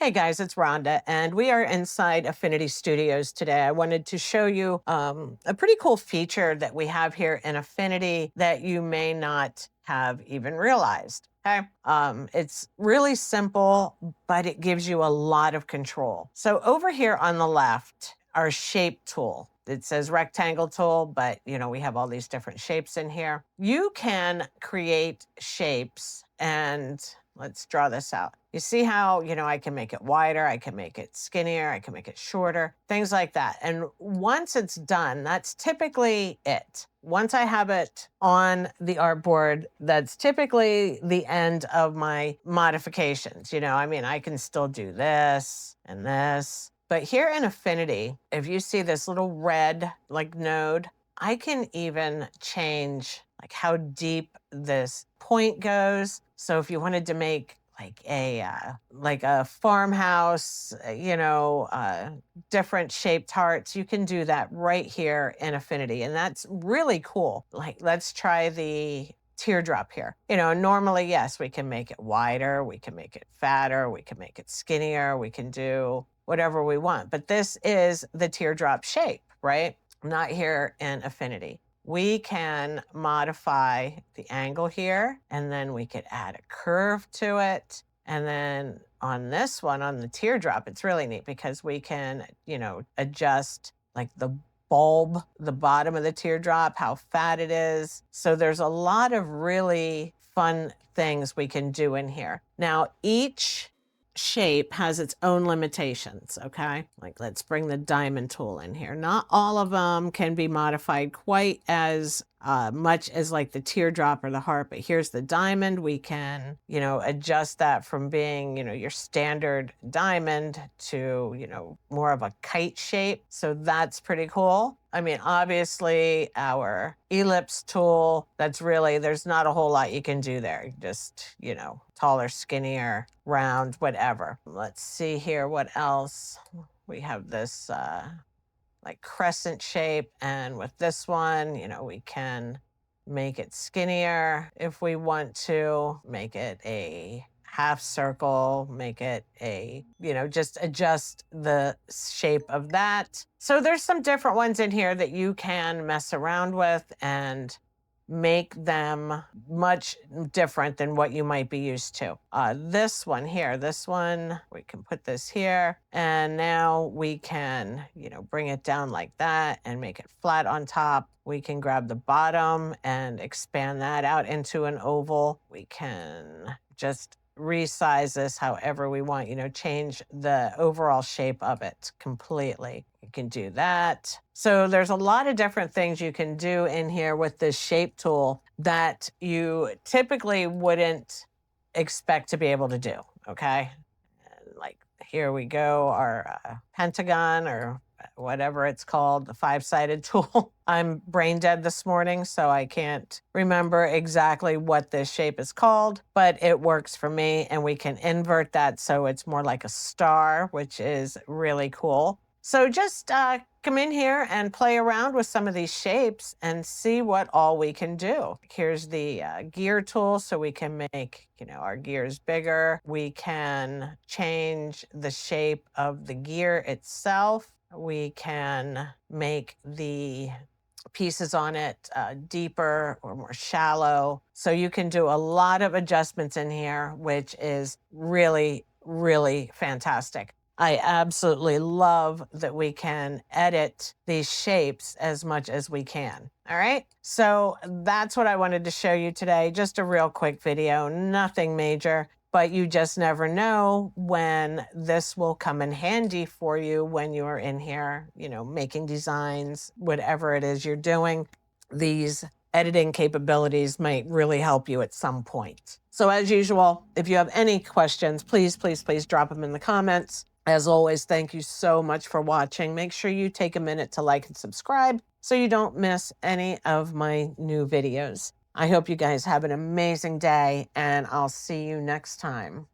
Hey guys, it's Rhonda, and we are inside Affinity Studios today. I wanted to show you a pretty cool feature that we have here in Affinity that you may not have even realized. Okay. It's really simple, but it gives you a lot of control. So over here on the left, our shape tool. It says rectangle tool, but we have all these different shapes in here. You can create shapes and let's draw this out. You see how, I can make it wider, I can make it skinnier, I can make it shorter, things like that. And once it's done, that's typically it. Once I have it on the artboard, that's typically the end of my modifications. I can still do this and this. But here in Affinity, if you see this little red node, I can even change how deep this point goes. So if you wanted to make like a farmhouse, different shaped hearts, you can do that right here in Affinity, and that's really cool. Let's try the teardrop here. Normally, yes, we can make it wider, we can make it fatter, we can make it skinnier, we can do whatever we want. But this is the teardrop shape, right? Not here in Affinity. We can modify the angle here, and then we could add a curve to it. And then on this one, on the teardrop, it's really neat because we can, adjust the bulb, the bottom of the teardrop, how fat it is. So there's a lot of really fun things we can do in here. Now, each shape has its own limitations, okay? Let's bring the diamond tool in here. Not all of them can be modified quite as much as the teardrop or the heart, but here's the diamond. We can, adjust that from being, your standard diamond to, more of a kite shape. So that's pretty cool. Obviously our ellipse tool, there's not a whole lot you can do there. Just, taller, skinnier, round, whatever. Let's see here, what else? We have this crescent shape, and with this one, we can make it skinnier if we want to, make it a half circle, make it just adjust the shape of that. So there's some different ones in here that you can mess around with and make them much different than what you might be used to. This one here, we can put this here, and now we can, bring it down like that and make it flat on top. We can grab the bottom and expand that out into an oval. We can just resize this however we want, change the overall shape of it completely. You can do that. So there's a lot of different things you can do in here with this shape tool that you typically wouldn't expect to be able to do, okay? Here we go, our pentagon or whatever it's called, the five-sided tool. I'm brain dead this morning, so I can't remember exactly what this shape is called, but it works for me, and we can invert that so it's more like a star, which is really cool. So just come in here and play around with some of these shapes and see what all we can do. Here's the gear tool, so we can make, our gears bigger. We can change the shape of the gear itself. We can make the pieces on it deeper or more shallow. So you can do a lot of adjustments in here, which is really, really fantastic. I absolutely love that we can edit these shapes as much as we can. All right, so that's what I wanted to show you today. Just a real quick video, nothing major, but you just never know when this will come in handy for you when you're in here, making designs, whatever it is you're doing. These editing capabilities might really help you at some point. So as usual, if you have any questions, please, please, please drop them in the comments. As always, thank you so much for watching. Make sure you take a minute to like and subscribe so you don't miss any of my new videos. I hope you guys have an amazing day, and I'll see you next time.